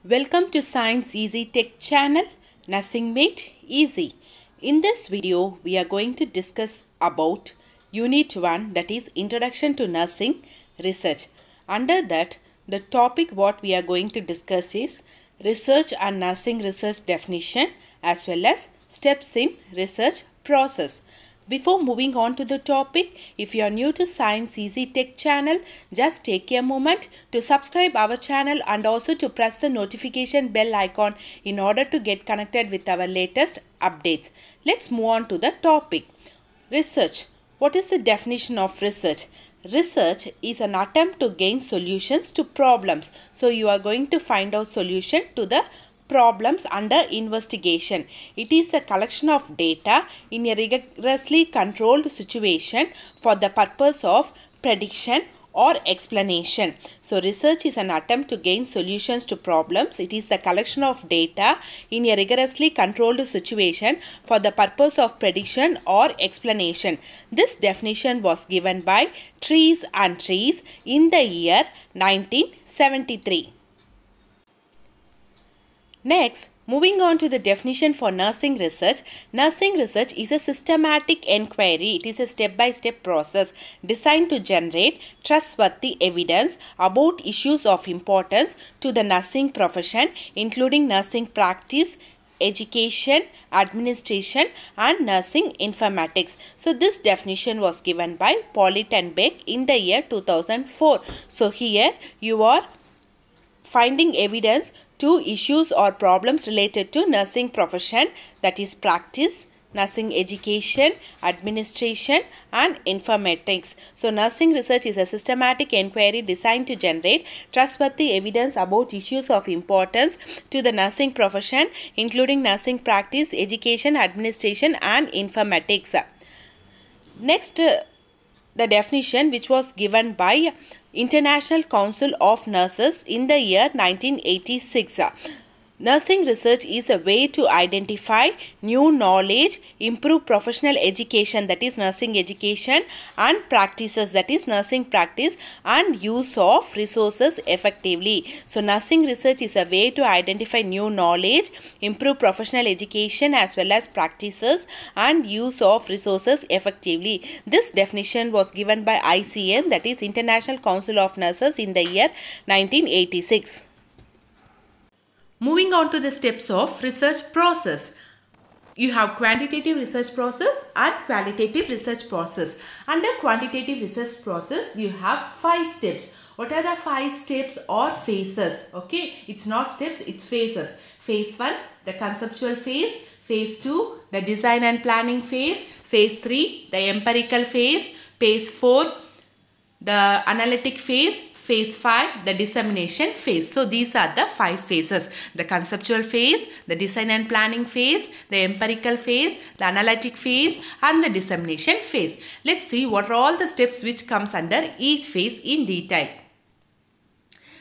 Welcome to Science Easy Tech channel, Nursing Made Easy. In this video, we are going to discuss about Unit 1, that is Introduction to Nursing Research. Under that, the topic what we are going to discuss is Research and Nursing Research definition as well as steps in research process. Before moving on to the topic, if you are new to Science Easy Tech channel, just take a moment to subscribe our channel and also to press the notification bell icon in order to get connected with our latest updates. Let's move on to the topic. Research. What is the definition of research? Research is an attempt to gain solutions to problems. So you are going to find out solution to the problems under investigation. It is the collection of data in a rigorously controlled situation for the purpose of prediction or explanation. So research is an attempt to gain solutions to problems. It is the collection of data in a rigorously controlled situation for the purpose of prediction or explanation. This definition was given by Trees and Trees in the year 1973. Next, moving on to the definition for nursing research. Nursing research is a systematic inquiry. It is a step-by-step process designed to generate trustworthy evidence about issues of importance to the nursing profession, including nursing practice, education, administration and nursing informatics. So this definition was given by Pollitt and Beck in the year 2004. So here you are finding evidence to issues or problems related to nursing profession, that is practice, nursing education, administration and informatics. So nursing research is a systematic inquiry designed to generate trustworthy evidence about issues of importance to the nursing profession, including nursing practice, education, administration and informatics. Next, the definition which was given by International Council of Nurses in the year 1986. Nursing research is a way to identify new knowledge, improve professional education, that is nursing education, and practices, that is nursing practice, and use of resources effectively. So nursing research is a way to identify new knowledge, improve professional education as well as practices, and use of resources effectively. This definition was given by ICN, that is International Council of Nurses, in the year 1986. Moving on to the steps of research process. You have quantitative research process and qualitative research process. Under quantitative research process, you have 5 steps. What are the 5 steps or phases? Okay, it's not steps, it's phases. Phase 1, the conceptual phase. Phase 2, the design and planning phase. Phase 3, the empirical phase. Phase 4, the analytic phase. Phase 5, the dissemination phase. So these are the 5 phases. The conceptual phase, the design and planning phase, the empirical phase, the analytic phase and the dissemination phase. Let's see what are all the steps which comes under each phase in detail.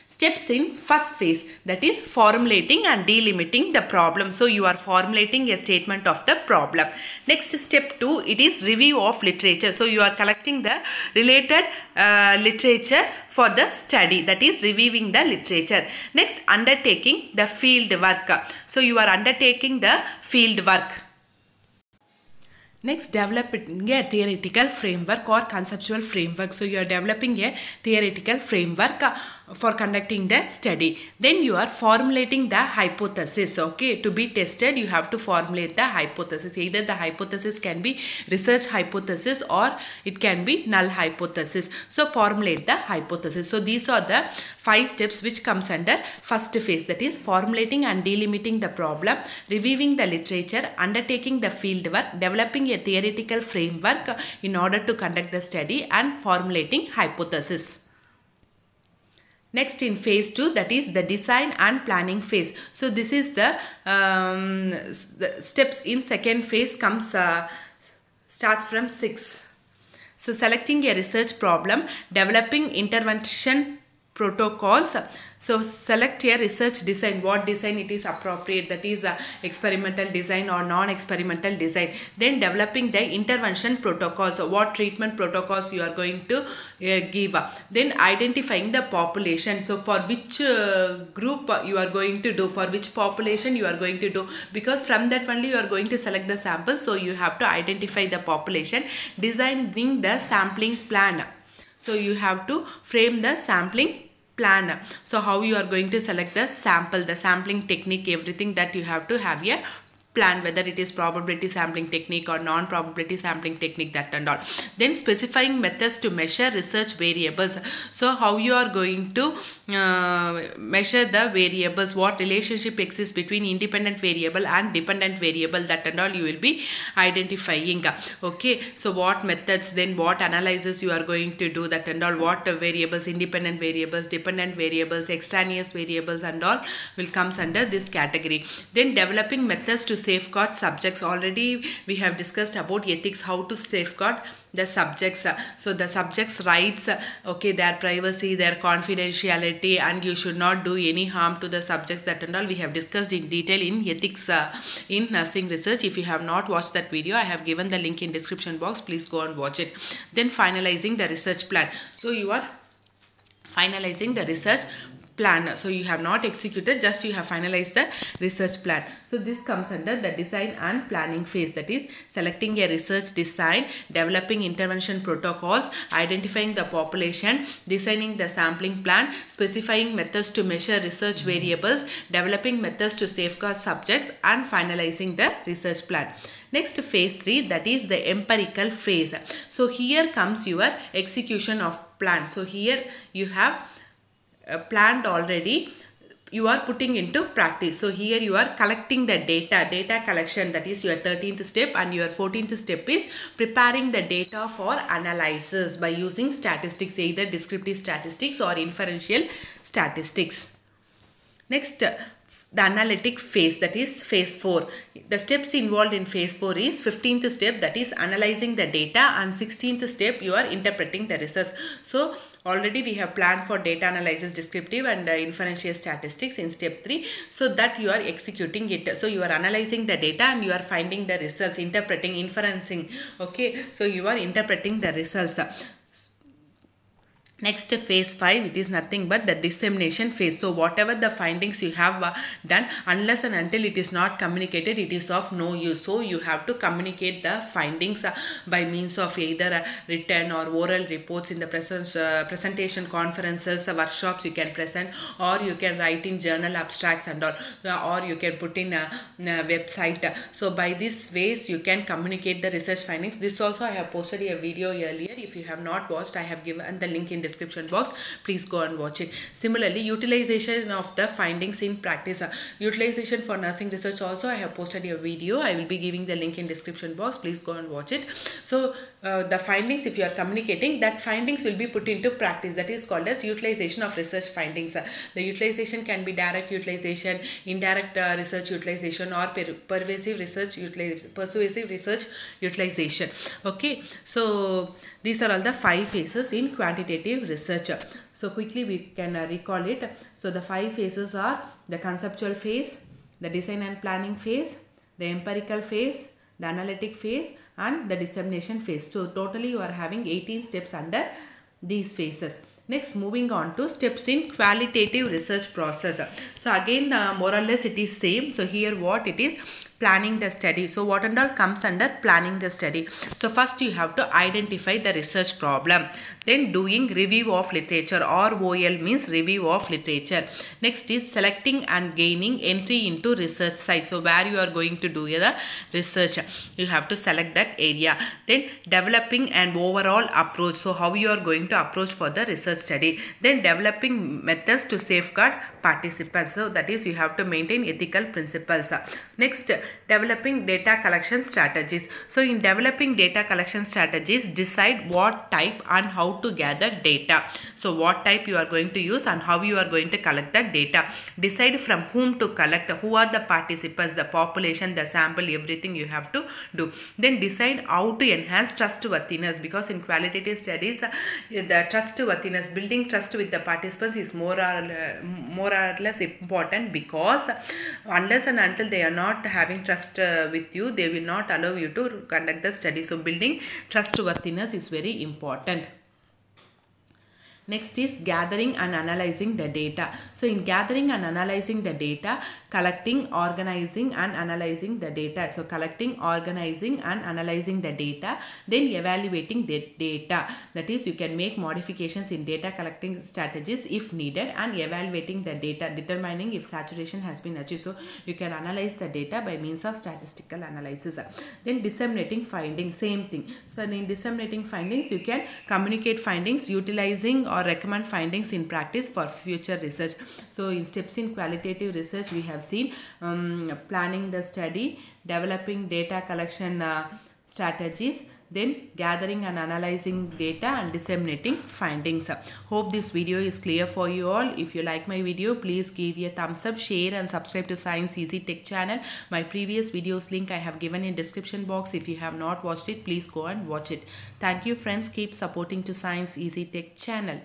Steps in first phase, that is formulating and delimiting the problem. So you are formulating a statement of the problem. Next, step 2, it is review of literature. So you are collecting the related literature for the study, that is reviewing the literature. Next, undertaking the field work. So you are undertaking the field work. Next, developing a theoretical framework or conceptual framework. So you are developing a theoretical framework for conducting the study. Then you are formulating the hypothesis. Okay, to be tested, you have to formulate the hypothesis. Either the hypothesis can be research hypothesis or it can be null hypothesis. So formulate the hypothesis. So these are the 5 steps which comes under first phase, that is formulating and delimiting the problem, reviewing the literature, undertaking the field work, developing a theoretical framework in order to conduct the study and formulating hypothesis. Next, in phase 2, that is the design and planning phase. So this is the steps in second phase comes starts from 6. So selecting a research problem, developing intervention protocols. So select a research design, what design it is appropriate, that is experimental design or non-experimental design. Then developing the intervention protocols, what treatment protocols you are going to give. Then identifying the population, so for which group you are going to do, for which population you are going to do, because from that only you are going to select the samples, so you have to identify the population. Designing the sampling plan, so you have to frame the sampling plan. So how you are going to select the sample, the sampling technique, everything that you have to have a plan, whether it is probability sampling technique or non-probability sampling technique, that and all. Then specifying methods to measure research variables. So how you are going to measure the variables, what relationship exists between independent variable and dependent variable, that and all you will be identifying. Okay, so what methods, then what analysis you are going to do, that and all, what variables, independent variables, dependent variables, extraneous variables and all will comes under this category. Then developing methods to safeguard subjects. Already we have discussed about ethics, how to safeguard the subjects. So the subjects' rights, okay, their privacy, their confidentiality, and you should not do any harm to the subjects, that and all we have discussed in detail in ethics in nursing research. If you have not watched that video, I have given the link in description box, please go and watch it. Then finalizing the research plan. So you are finalizing the research plan. So you have not executed, just you have finalized the research plan. So this comes under the design and planning phase, that is selecting a research design, developing intervention protocols, identifying the population, designing the sampling plan, specifying methods to measure research variables, developing methods to safeguard subjects, and finalizing the research plan. Next, phase 3, that is the empirical phase. So here comes your execution of plan. So here you have planned already, you are putting into practice. So here you are collecting the data collection, that is your 13th step, and your 14th step is preparing the data for analysis by using statistics, either descriptive statistics or inferential statistics. Next, the analytic phase, that is phase 4. The steps involved in phase 4 is 15th step, that is analyzing the data, and 16th step you are interpreting the research. So already we have planned for data analysis, descriptive and inferential statistics in step 3. So that you are executing it. So you are analyzing the data and you are finding the results, interpreting, inferencing. Okay, so you are interpreting the results. Next, phase 5, it is nothing but the dissemination phase. So whatever the findings you have done, unless and until it is not communicated, it is of no use. So you have to communicate the findings by means of either written or oral reports in the presentation conferences, workshops you can present, or you can write in journal abstracts and all, or you can put in a website. So by this ways you can communicate the research findings. This also I have posted a video earlier. If you have not watched, I have given the link in description box, please go and watch it. Similarly, utilization of the findings in practice, utilization for nursing research also I have posted a video. I will be giving the link in description box, please go and watch it. So the findings, if you are communicating, that findings will be put into practice, that is called as utilization of research findings. The utilization can be direct utilization, indirect research utilization, or persuasive research utilization. Okay, so these are all the 5 phases in quantitative research. So quickly we can recall it. So the 5 phases are the conceptual phase, the design and planning phase, the empirical phase, the analytic phase, and the dissemination phase. So totally you are having 18 steps under these phases. Next, moving on to steps in qualitative research process. So again more or less it is same. So here what it is, planning the study. So what and all comes under planning the study. So first you have to identify the research problem. Then doing review of literature, or OL means review of literature. Next is selecting and gaining entry into research site. So where you are going to do the research, you have to select that area. Then developing an overall approach. So how you are going to approach for the research study. Then developing methods to safeguard participants. So that is you have to maintain ethical principles. Next, developing data collection strategies. So in developing data collection strategies, decide what type and how to gather data. So what type you are going to use and how you are going to collect the data. Decide from whom to collect, who are the participants, the population, the sample, everything you have to do. Then decide how to enhance trustworthiness, because in qualitative studies the trustworthiness, building trust with the participants is more or less important, because unless and until they are not having trust with you, they will not allow you to conduct the study. So building trustworthiness is very important. Next is gathering and analyzing the data. So in gathering and analyzing the data, collecting, organizing and analyzing the data. So collecting, organizing and analyzing the data, then evaluating the data. That is, you can make modifications in data collecting strategies if needed, and evaluating the data, determining if saturation has been achieved. So you can analyze the data by means of statistical analysis. Then disseminating findings, same thing. So in disseminating findings, you can communicate findings, utilizing or recommend findings in practice for future research. So in steps in qualitative research, we have seen planning the study, developing data collection strategies, then gathering and analyzing data and disseminating findings. Hope this video is clear for you all. If you like my video, please give a thumbs up, share and subscribe to Science Easy Tech channel. My previous videos link I have given in description box. If you have not watched it, please go and watch it. Thank you friends. Keep supporting to Science Easy Tech channel.